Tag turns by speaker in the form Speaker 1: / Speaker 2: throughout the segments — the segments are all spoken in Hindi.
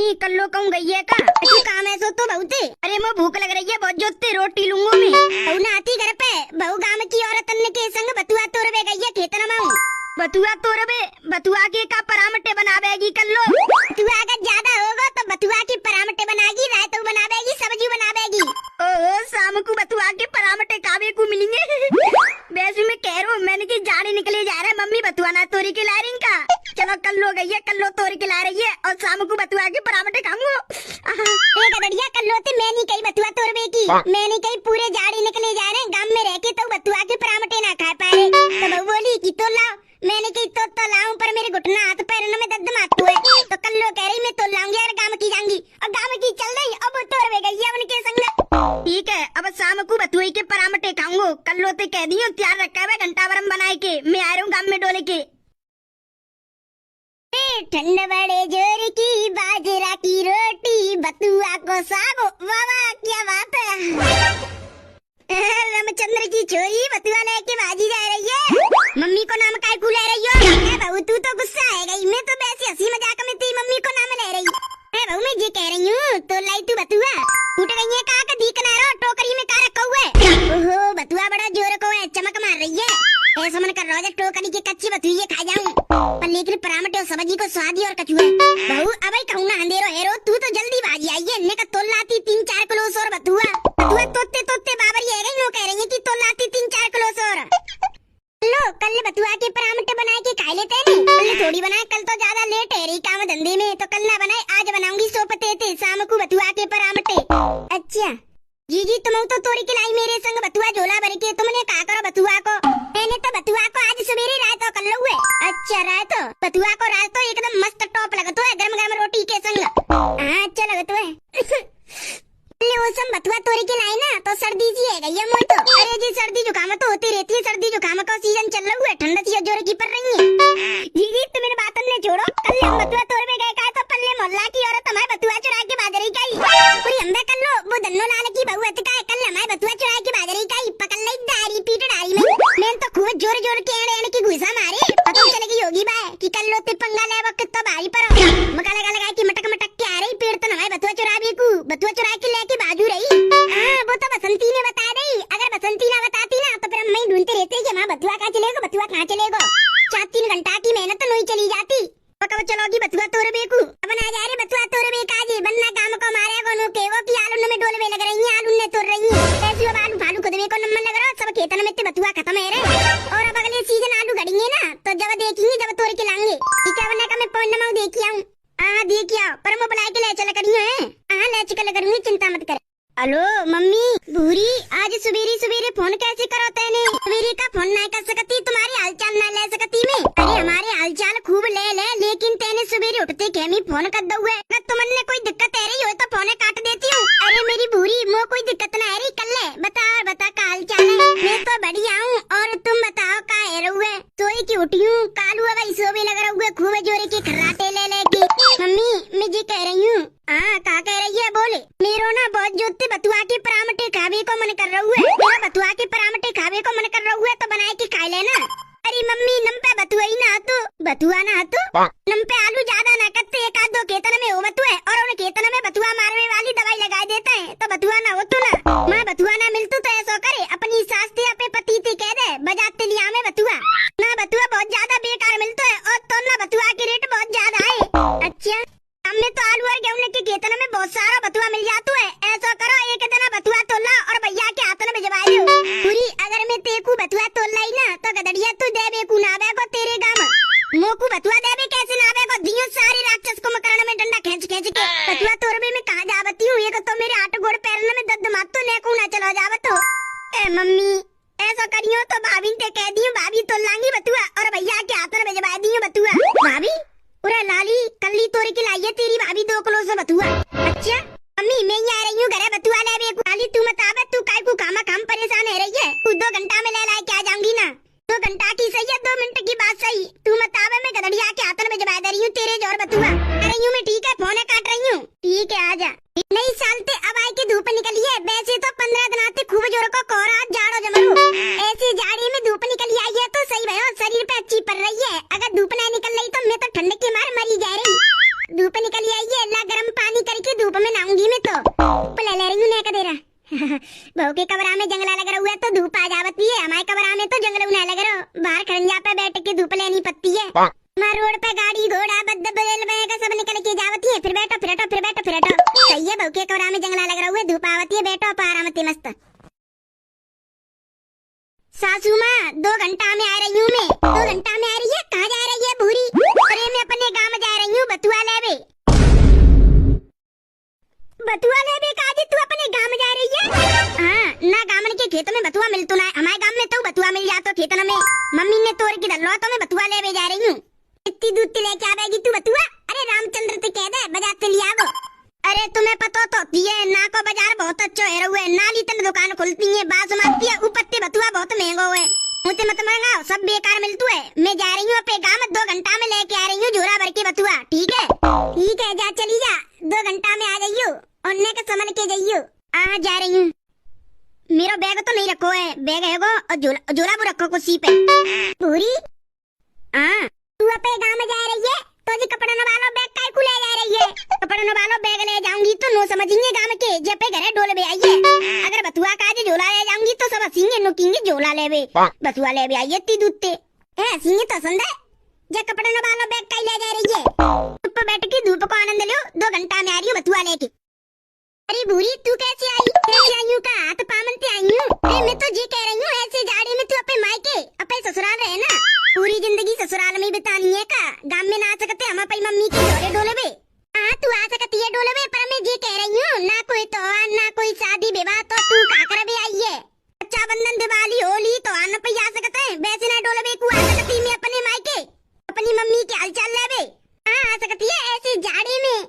Speaker 1: मम्मी कल्लो कहूँ गई है का काम ऐसो तो बहुत है। अरे मैं भूख लग रही है बहुत जोते रोटी लूंगो मैं। बहू नाती घर पे बहू गाँव की औरत के संग बतुआ तोड़वे गई है खेतन में। बतुआ तोड़वे बतुआ के का परामटे बनावेगी कल्लो। बतुआ अगर ज्यादा होगा तो बतुआ की परामटे बनाएगी, रायता बनावेगी, सब्जी बनावेगी। ओह शाम को बतुआ के परामटे कावे को मिलेंगे। वैसे मैं कह रहा हूँ मैंने की जाने निकले जा रहा है मम्मी बतुआ ना तोड़ी के ला रही का। चलो कल्लो गई है कल्लो तोड़ के ला रही है और शाम को बतुआ के परामटे खाऊंगा। गड़िया कल्लो ते मैं नहीं कही बतुआ तोड़वे की, मैं नहीं कही पूरे जाड़ी निकले जा रहे हैं गाँव में रह के तो बतुआ के परामटे ना खा पाए। तो बहू बोली की तो लाओ, मैंने कही तो लाऊं पर मेरे घुटना हाथ पैरों में दर्द मारती है। तो कल्लो कह रही मैं तो लाऊंगी और गाँव की जाऊंगी और गाँव की चल रही अब तोड़वे गई है उनके संग। ठीक है अब शाम को बतुए के परामटे खाऊंगो। कल्लो ते कह दी तैयार रखा है घंटा वरम बनाए के मैं आ रहा हूँ गाँव में डोले के। ठंड बड़े जोर की बाजरा की रोटी बतुआ को सागो, वाह वाह क्या बात है। रामचंद्र की छोरी बतुआ लेके बाजी जा रही है। मम्मी को नाम काय को ले रही हो? बहू तू तो गुस्सा आएगा, मैं तो वैसे हंसी मजाक में तेरी मम्मी को नाम ले रही। बहू मैं ये कह रही हूँ तो लाई तू बतुआ टूट गई है कहा का दीख ना रहा टोकरी में का रखा हुआ है। ओहो बतुआ बड़ा जोर को है चमक मार रही है। ऐसा मन कर रहा है टोकरी की कच्ची बतुई खा जाऊं पर लेकिन परामटे और सब्जी को स्वादी और कचुआ। बहू अब कहूँ ना अंधेरो हेरो तू तो जल्दी बाजी आई है। ने का तोल लाती 3-4 किलो और बतुआ बतुआ तोते तोते बाबर ये नो कह रही है कि तोल लाती 3-4 किलो और। लो कल बतुआ के परामटे बनाए के खा लेते हैं। कल थोड़ी बनाए कल तो ज्यादा लेट है रही काम धंधे में तो कल ना बनाए आज बनाऊंगी सोपते थे शाम को बतुआ के परामटे। अच्छा जी तुम तो तोड़ी के लाई मेरे संग बतुआ झोला भर के तुमने कहा करो बतुआ को। मैंने तो बतुआ को आज सवेरे रायतो कर लो हुए। अच्छा रायतो बतुआ को रायतो एकदम मस्त टॉप लगतो है गरम गरम रोटी के संग। अच्छा लगतो है। मौसम बतुआ तोड़ी के लाई ना तो सर्दी सी है गई है मोई तो। अरे जी सर्दी जुकाम तो होती रहती है, सर्दी जुकाम का सीजन चल रहा है ठंडा सी जोर की पड़ रही है। जी तुम मेरे बात ने छोड़ो कल हम बतुआ तोड़वे गए का तो पल्ले मोहल्ला की औरत हमारे बतुआ चुरा के बाजरी खाई। पूरी अंबे कर लो वो दन्नो लाल की बहू का कल हमारे बतुआ चुरा के बाजरी खाई पकड़ ली डारी पीट डारी में। मैं तो खूब जोर जोर के एड़ की घुसा मारी पता चलेगी होगी बाय कि कल लो ते पंगा ले वक्त तो भारी पर मका लगा की मटक मटक के आ रही पेड़ तो हमारे बतुआ चुरा भी को बतुआ चुरा के लेके बाजू रही। वो तो बसंती ने बता दी, अगर बसंती ना बताती ना तो फिर हम ही ढूंढते रहते कि हमारा बतुआ कहाँ चलेगा बतुआ कहाँ चलेगा। 4-3 घंटा की मेहनत तो नहीं चली जाती। कब चलोगी बतुआ तोड़वे को अब ना जा रहे बतुआ तोड़वे काजी बनना काम को मारे को नो केवो की आलू में डोलवे लग रही है आलू ने तोड़ रही है। ऐसी अब आलू फालू खुदवे को नंबर लग रहा सब खेतन में बतुआ खत्म है रे और अब अगले सीजन आलू गड़ेंगे ना तो जब देखेंगे जब तोड़ के लाएंगे। ठीक है वरना का मैं पौन नमाऊ देखी आऊं। देखिए पर मैं बुला के ले चला करी है ले चल करूंगी चिंता मत कर। हेलो मम्मी भूरी आज सवेरे सवेरे फोन कैसे करो तेने? सवेरे का फोन नहीं कर सकती तुम्हारी हालचाल ना ले सकती मैं। अरे हमारे हालचाल खूब ले लेकिन तेने सवेरे उठते कैमी फोन कर दो है। अगर तुमने कोई दिक्कत है रही हो तो फोन काट देती हूँ। अरे मेरी भूरी मो कोई दिक्कत ना है रही कल ले बता का हालचाल है। मैं तो बढ़िया हूँ और तुम बताओ का है रहुए सोई की उठी हूँ कालू है सोबे लग रहा हुए खूब जोरे की खर्राटे ले लेके। मम्मी मैं जी कह रही हूँ का कह रही है बोले मेरो ना बहुत जोते बतुआ के परामटे खावे को मन कर रहा है। मेरा बतुआ के परामटे खावे को मन कर रहा है तो बनाए के खा लेना। अरे मम्मी नम पे बतुआ ही ना तो बतुआ ना तो नम पे आलू ज्यादा ना करते 1-2 खेतन में हो बतुआ और उन खेतन में बतुआ मारने वाली दवाई लगा देता है तो बतुआ ना हो तो ना मैं बतुआ ना मिलतू तो ऐसा करे अपनी सास से अपने पति से कह दे बजाते लिया में बतुआ ना बतुआ बहुत ज्यादा बेकार मिलता है और तो ना बतुआ के रेट बहुत ज्यादा है। अच्छा हमें तो आलू और गेहूं के खेतन में बहुत सारा बतुआ मिल जाता है। ऐसा करो एक दिन बतुआ तोला और भैया के हाथों में भिजवा दो। पूरी अगर मैं तेकू बतुआ तोल लाई ना तो गदड़िया तू देवे को नावे को तेरे गांव मोकू बतुआ देवे कैसे नावे को दियो सारे राक्षस को मकरण में डंडा खींच खींच के बतुआ तोड़वे में कहा जावती हूँ। एक तो मेरे 8 गोड़ पैर में दर्द मात तो नेकू ना चलो जावत हो। मम्मी ऐसा करियो तो भाभी से कह दियो भाभी तोल लांगी बतुआ और भैया के हाथों में भिजवा दियो बतुआ। भाभी पूरा लाली कल्ली तोड़ के लाई है तेरी भाभी 2 किलो से बतुआ। अच्छा मम्मी मैं ही आ रही हूँ घरे बतुआ ले बे लाली तू मत आवे तू काय को काम परेशान है रही है। तू 2 घंटा में ले ला के आ जाऊंगी ना 2 घंटा की सही है 2 मिनट की बात सही। तू मत आवे मैं गदड़िया के हाथन में जमा दे रही हूँ तेरे जोर बतुआ कर रही हूँ मैं। ठीक है फोन काट रही हूँ। ठीक है आजा। नहीं सालते अब आई की धूप निकली है वैसे तो 15 दिन आते खूब जोर को कोहरा जाड़ो जमरू ऐसी जाड़ी में धूप निकली आई है तो सही भयो शरीर पे अच्छी पड़ रही है। अगर धूप नहीं निकल रही तो मैं तो ठंड के मार मरी जा रही। धूप निकली आई है ला गर्म बहू के कमरा में जंगला लग रहा हुआ तो धूप आ जावती है, हमारे कमरा में तो जंगल ना लग रहा, बाहर खड़ंजा पे बैठ के धूप लेनी पड़ती है। मैं रोड पे गाड़ी घोड़ा बद्द बदल बैग सब निकल के जावती है, फिर बैठो फिर हटो फिर बैठो फिर हटो। सही है, बहू के कमरा में जंगला लग रहा हुआ, धूप आवती है, बैठो आरामती मस्त। सासू माँ 2 घंटा में आ रही हूँ मैं। 2 घंटा में आ रही है? कहाँ जा रही है भूरी? अरे मैं अपने गाँव में जा रही हूँ बथुआ लेवे। बथुआ लेवे काजी तू अपने गाँव में जा रही है? हाँ ना, गाँव के खेतों में बथुआ मिलतो ना, हमारे गाँव में तो बथुआ मिल जातो खेतन में। मम्मी ने तोड़ के डलवा तो मैं बथुआ लेवे जा रही हूँ। इतनी दूध लेके आवेगी तू बथुआ? अरे रामचंद्र तो कह दे बाजार से लिया वो। अरे तुम्हें पता तो है ना को बाजार बहुत अच्छा है हुए, नाली तन दुकान खुलती है, बास मारती है, उपत्ते बथुआ बहुत महंगा हुए, मुझे मत मंगाओ, सब बेकार मिलतू है। मैं जा रही हूँ अपने गाँव में, 2 घंटा में लेके आ रही हूँ झोरा भर के बथुआ। ठीक है ठीक है, जा चली जा, 2 घंटा में आ जाइयो, उन्ने के समझ के जाइयो। जा रही हूँ। मेरा बैग तो नहीं रखो है, बैग है वो और झोला वो रखो कुर्सी पे। पूरी तू अपने गाँव में जा रही है तो जी कपड़ा नवालो बैग काय को ले जा रही है? कपड़ा नवालो बैग ले जाऊंगी तो नो समझेंगे गाँव के, जब पे घरे डोल बे आइए। अगर बथुआ का आज झोला ले जाऊंगी तो सब हंसेंगे, नुकेंगे झोला ले बे बथुआ ले बे आइए इतनी दूध ते हंसेंगे तो संदे। जब कपड़ा नवालो बैग काय ले जा रही है? धूप बैठ के धूप को आनंद लो, 2 घंटा में आ रही हूँ बथुआ लेके। अरे भूरी तू कैसे आई? कैसे आई हूँ का हाथ पामन ते आई हूँ। मैं तो जी कह रही हूँ ऐसे जाड़े में तू अपने मायके अपने ससुराल रहे ना, पूरी जिंदगी ससुराल में बितानी है का? गाँव में ना आ सकते हम अपनी मम्मी के घरे डोले बे? हाँ तू आ सकती है डोले बे, पर मैं जी कह रही हूँ ना कोई त्योहार ना कोई शादी विवाह तो तू का कर बे आई है? रक्षाबंधन दिवाली होली तो आना पे आ सकते हैं, वैसे ना डोले बे को आ सकती मैं अपने मायके अपनी मम्मी के हालचाल ले बे? हाँ आ सकती है ऐसे जाड़े में,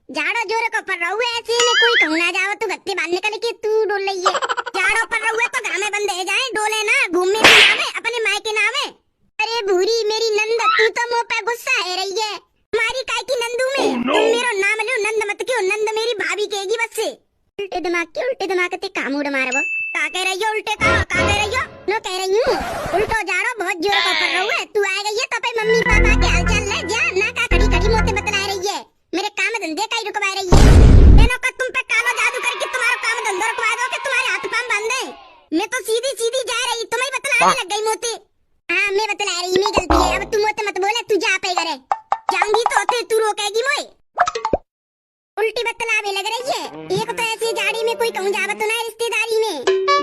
Speaker 1: जाड़ो जोरे को पर रहू ऐसे में कोई कहूँ ना जाओ तू गत्ते बांध निकल के तू डोल रही है। जाड़ो पर रहू तो घर में बंद है जाए, डोले ना घूमने के नामे अपने मायके नामे। अरे भूरी मेरी नंद तू तो मुँह पे गुस्सा है रही है, तुम्हारी काय की नंदू में तुम मेरो नाम लो, नंद मत क्यों, नंद मेरी भाभी कहेगी बस से। उल्टे दिमाग ते काम उड़ मारे वो का कह रही हो? उल्टे का कह रही हो? नो कह रही हूँ उल्टो जाड़ो बहुत जोर को पर रहू है, तू आ गई है तो पे मम्मी पापा के हालचाल ले जा ना, का खड़ी खड़ी मोते बतला रही है, मेरे काम धंधे का ही रुकवा रही है। बहनों का तुम पे काला जादू करके तुम्हारा काम धंधा रुकवा दो कि तुम्हारे हाथ पांव बांधे। मैं तो सीधी जा रही, तुम्हें बतलाने लग गई मोती। हाँ मैं बतला रही, मेरी गलती है, अब तू मोते मत बोले, तू जा पे करे जाऊंगी तो तू रोकेगी मोए? उल्टी बतलावे लग रही है। एक तो ऐसी गाड़ी में कोई कहूँ जावत ना रिश्तेदारी में,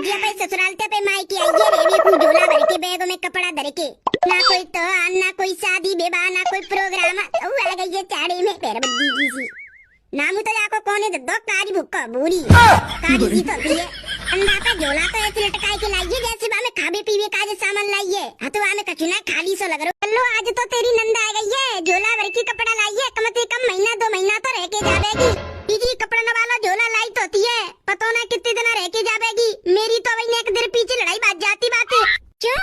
Speaker 1: जे पे ससुराल ते पे मायके आइए रेवे को झोला भर के बैग में कपड़ा धर के, ना कोई त्योहार ना कोई शादी विवाह ना कोई प्रोग्राम, आ गई है चाड़े में पैर बद्दी जी सी नाम तो जाको कोने दो काजी भुक्का बूरी काजी सी तो है। अंडा का झोला तो ऐसे लटकाए के लाइए जैसे बा में खाबे पीवे का सामान लाइए, हथवा में कचुना खाली सो लग रहा। लो आज तो तेरी नंद आ गई है, झोला भर के कपड़ा लाइए, कम से कम महीना 2 महीना तो रह के जावेगी। दीदी कपड़ा न वाला झोला लाई तो होती है, पता ना कितने दिन रह के जावेगी। मेरी तो वही एक दिन पीछे लड़ाई बात जाती बात है। क्यों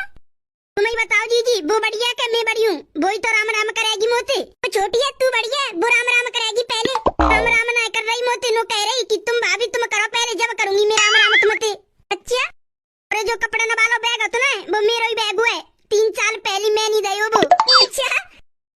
Speaker 1: तुम्हें बताओ जीजी, वो बढ़िया के मैं बड़ी हूँ? वही तो राम राम करेगी मोती, वो छोटी है तू बढ़िया है, वो राम राम करेगी पहले। राम राम ना कर रही मोती, नो कह रही कि तुम भाभी तुम करो पहले, जब करूंगी मैं राम राम तुमते। अच्छा अरे जो कपड़ा न वाला बैग होता ना वो मेरा ही बैग है, 3 साल पहले मैं नहीं दई वो। अच्छा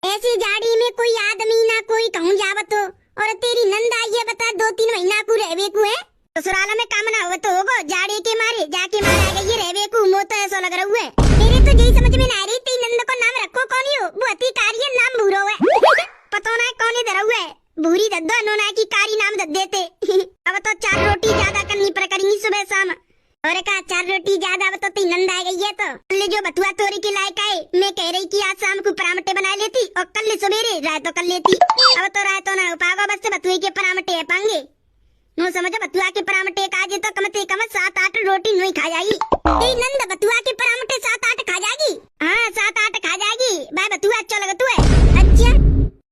Speaker 1: ऐसी गाड़ी में कोई आदमी ना कोई कहूँ जावत हो, और तेरी नंद आई है बता 2-3 महीना को रहवे को है, ससुराल में काम ना हो तो होगो, जाड़े के मारे जाके मार आ गई रहवे को, मो तो ऐसा लग रहा है। मेरे तो यही समझ में ना आ रही तेरी नंद को नाम रखो कौन हो, वो अति कार्य नाम भूरो है, पता ना कौन धरा हुआ है, भूरी दद्दो नोना की कारी नाम दद देते। अब तो 4 रोटी ज्यादा करनी पर करेंगी सुबह शाम, और का 4 रोटी ज्यादा अब तो तेरी नंद आ गई है तो कल जो बथुआ तोरी के लायक आए, मैं कह रही कि आज शाम को परामठे बना लेती और कल सवेरे रायतो कर लेती। अब तो रायतो ना हो पाएगा, बस बथुए के परामठे पाएंगे नो समझो, बथुआ के परामठे काजे तो कम से कम 7-8 रोटी नहीं खा जाएगी। तेरी नंद बथुआ के परामठे 7-8 खा जाएगी? हाँ 7-8 खा जाएगी भाई, बथुआ अच्छा लगता है। अच्छा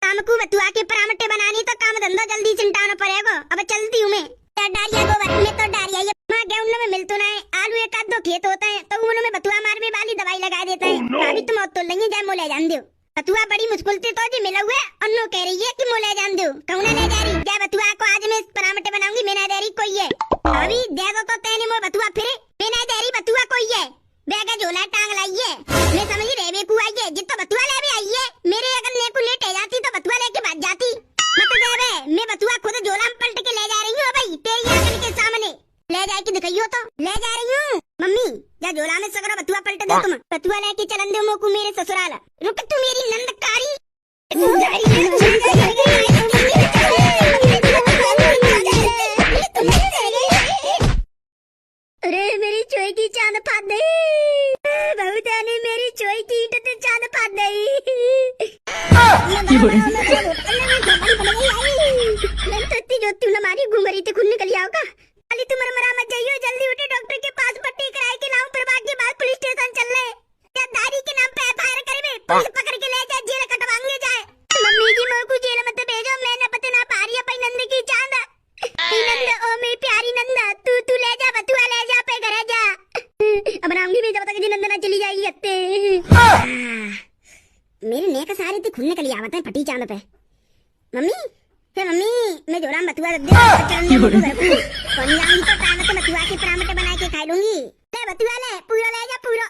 Speaker 1: शाम को बथुआ के परामठे बनानी तो काम धंधा जल्दी चिंताना पड़ेगा। अब चलती हूँ मैं, डारिया गोबर में तो डारिया माँ गेहूं में मिलतो ना है, आलू 1-2 खेत होता है तो उनमें बथुआ मारने वाली दवाई लगा देता है। भाभी तुम तो लेंगे जाए मोले जान दो, बथुआ बड़ी मुश्किल से तो जी मिला हुआ है, अन्नो कह रही है कि मोले जान दो, कहूँ ना ले जा रही क्या बथुआ को आज मैं परामठे बनाऊंगी, मैं ना दे रही कोई है। अभी दे दो तो तेने वो बथुआ फिर मैं ना दे रही बथुआ कोई है, बैगा झोला टांग लाइए, मैं समझ रेवे को आई है, जितना बथुआ ले भी आई है, मेरे अगर ने को लेट जाती तो बथुआ लेके भाग जाती, मत देवे मैं बथुआ खुद झोला में पलट के ले जा रही हूँ भाई तेरी आंखों के सामने, ले ले जाए कि दिखाइयो तो ले जा रही हूँ। मम्मी जा झोला में सगरा बथुआ पलट दे तुम। बथुआ लेके चलन दे मोकू मेरे ससुराल। रुक तू मेरी नंदकारी। अरे मेरी चोई की चांद फाड़ दई। बहुता ने मेरी चोई की ईंट ते चांद फाड़ दई। जोती न मारी घुंगरी ते खून निकल आओ का। अली तुम मरा मत जाइयो, जल्दी उठे डॉक्टर के पास पट्टी कराए के लाऊं, फिर बाकी बात पुलिस स्टेशन चल ले। या दारी के नाम पे एफआईआर करे पुलिस पकड़ के ले जाए, जेल कटवाएंगे जाए। मम्मी जी मोर को जेल मत भेजो, मैं न पते ना पारी अपनी नंद की चांद। नंद ओ मेरी प्यारी नंदा, तू ले जा बतुआ ले जा पे घर जा। अब रामगी में जब तक जी नंदना चली जाएगी अत्ते। मेरे नेक सारे ते खून निकल आवत है फटी चांद पे। मम्मी हे मम्मी मैं जोराम बतुआ दे चलन दे घर को। कौन जाऊंगी तो तामत बतुआ के परामटे बना के खा लूंगी। ले बतुआ ले पूरा ले जा पूरा।